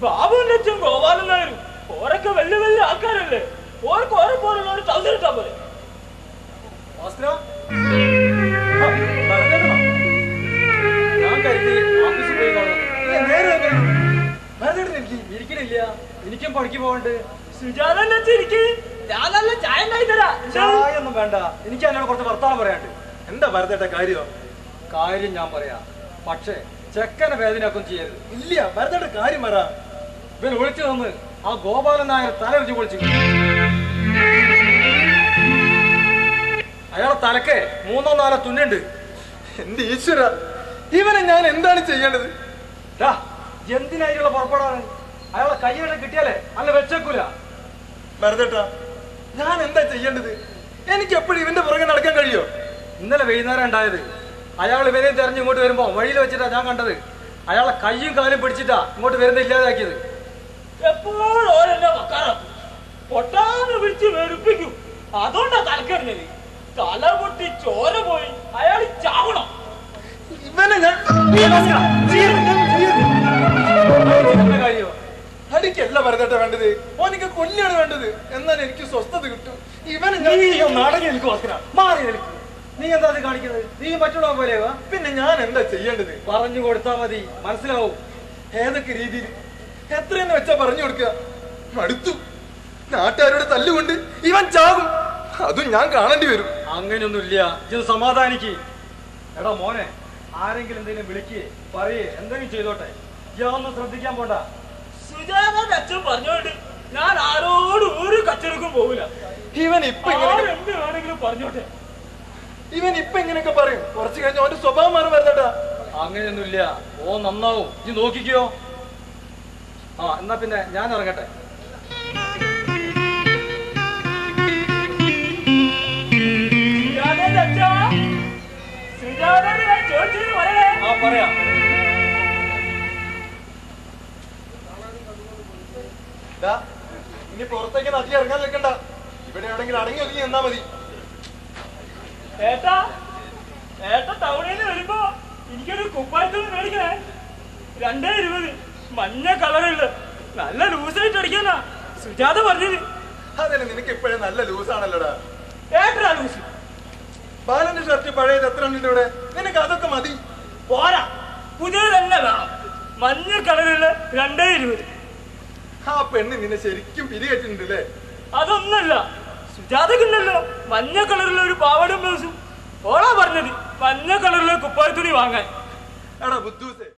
ബാബുവിന്റെ അച്ഛൻ ഗോപാലൻ നായരും ഓരൊക്കെ വലിയ വലിയ ആൾക്കാരല്ലേ. ഓർക്ക് ഓരോ പോലുള്ള ഒരു ട്രൗസർ ഇട്ടാ പോലെ. ഞാൻ കരുതി ഓഫീസിൽ പോയി എനിക്ക് ഇരിക്കണില്ല. എനിക്കും പണിക്ക് പോകണ്ട്. സുജാതന്റെ അച്ഛൻ ഇരിക്കും. ഞാൻ നല്ല ചായ ഉണ്ടായി തരാം. ചായ ഒന്നും വേണ്ട. എനിക്ക് എന്നോട് കുറച്ച് വർത്താനം പറയാണ്ട്. എന്താ ഭരതേട്ട കാര്യം? കാര്യം ഞാൻ പറയാം, പക്ഷേ ചെക്കനെ വേദനയാക്കും ചെയ്യരുത്. ഇല്ല, ഭരതേട്ട കാര്യം പറ. ഇവൻ വിളിച്ചു നിന്ന് ആ ഗോപാലൻ നായർ തലറിച്ച് വിളിച്ചു. അയാളെ തലക്ക് 3-4 തുന്നുണ്ട്. എന്റെ ഈശ്വര, ഇവനെ ഞാൻ എന്താണ് ചെയ്യേണ്ടത്? എന്തിനായിട്ടുള്ള പുറപ്പെടാണ്? അയാളെ കൈയ്യോടെ കിട്ടിയാലേ അല്ല വെച്ചേക്കൂല. ഭരതേട്ട, ഞാൻ എന്താ ചെയ്യേണ്ടത്? എനിക്ക് എപ്പോഴും ഇവന്റെ പുറകെ നടക്കാൻ കഴിയോ? ഇന്നലെ വൈകുന്നേരം ഉണ്ടായത്. അയാൾ ഇവരെയും തെരഞ്ഞ് ഇങ്ങോട്ട് വരുമ്പോ വഴിയിൽ വെച്ചിട്ടാ ഞാൻ കണ്ടത്. അയാളെ കയ്യും കാലും പിടിച്ചിട്ടാ ഇങ്ങോട്ട് വരുന്ന ഇല്ലാതാക്കിയത്. എപ്പോഴും ഓരെന്നെ വക്കാറാക്കും, പൊട്ടാന്ന് വിളിച്ച് വെറുപ്പിക്കും. അതുകൊണ്ടാ തലക്കറിഞ്ഞത്. തല പൊട്ടി ചോര പോയി അയാൾ ചാവണം. ഇവനെ ഞാൻ കാര്യോ? അടിക്കല്ല ഭരതേട്ട വേണ്ടത്, ഓനിക്ക് കൊല്ലാണ് വേണ്ടത്. എന്നാൽ എനിക്ക് സ്വസ്ഥത കിട്ടും. ഇവനെ നാടകം എനിക്ക് മാറി നിൽക്കും. നീ എന്താ അത് കാണിക്കുന്നത്? നീ മറ്റുള്ള പോലെയാ. പിന്നെ ഞാൻ എന്താ ചെയ്യേണ്ടത്? പറഞ്ഞു കൊടുത്താ മതി, മനസ്സിലാവും. ഏതൊക്കെ രീതിയിൽ എത്രയെന്ന് വെച്ചാ പറഞ്ഞു കൊടുക്കുക. മടുത്തു. നാട്ടുകാരോട് തല്ലുകൊണ്ട് ഇവൻ ചാകും, അതും ഞാൻ കാണേണ്ടി വരും. അങ്ങനെയൊന്നുമില്ല, ഇത് സമാധാനിക്ക്. എടാ മോനെ, ആരെങ്കിലും എന്തെങ്കിലും വിളിക്കേ പറയേ എന്തെങ്കിലും ചെയ്തോട്ടെ. ഇയാളൊന്നും ശ്രദ്ധിക്കാൻ പോണ്ട. സുജാതന്റെ അച്ഛൻ പറഞ്ഞോണ്ട് ഞാൻ ആരോടും ഒരു കച്ചവടക്കും പോകില്ല. ഇവൻ ഇപ്പൊ എന്ത് വേണമെങ്കിലും പറഞ്ഞോട്ടെ. ഇവൻ ഇപ്പൊ ഇങ്ങനെയൊക്കെ പറയും, കുറച്ചു കഴിഞ്ഞ അവന്റെ സ്വഭാവം മാറി വരുന്നേട്ടാ. അങ്ങനെയൊന്നുമില്ല, ഓ നന്നാവും. ഇത് നോക്കിക്കോ. എന്നാ പിന്നെ ഞാൻ ഇറങ്ങട്ടെ. പറയാം. ഇനി പുറത്തേക്ക് നദി ഇറങ്ങാൻ നിൽക്കണ്ട. ഇവിടെ എവിടെങ്കിലും അടങ്ങി ഒതുങ്ങി നിന്നാ മതി. ഏട്ടാ ടൗണിൽ നിന്ന് വരുമ്പോ എനിക്കൊരു കുപ്പായത്തൊന്നും മേടിക്കണേ. 2.20 മഞ്ഞ കളറുള്ള നല്ല ലൂസായിട്ട് അടിക്കാനാ സുജാത പറഞ്ഞത്. അതന്നെ, നിനക്ക് ഇപ്പോഴും നല്ല ലൂസാണല്ലോടാ. ഏട്ടാ ലൂസ്. ബാലന്റെ ഷർട്ട് പഴയത് എത്ര ഉണ്ട് ഇവിടെ? നിനക്ക് അതൊക്കെ മതി. പോരാ, പുതിയ തന്നെ വേണം. മഞ്ഞ കളറുള്ള 2.20. ആ പെണ്ണ് നിന്നെ ശരിക്കും പിരികെട്ടിട്ടുണ്ടല്ലേ? അതൊന്നല്ല, സുജാതക്കുണ്ടല്ലോ മഞ്ഞ കളറുള്ള ഒരു പാവാടും ബ്ലൗസും. ഓളാ പറഞ്ഞത് മഞ്ഞ കളറുള്ള കുപ്പായത്തുണി വാങ്ങാൻ. എടാ ബുദ്ധൂസേ,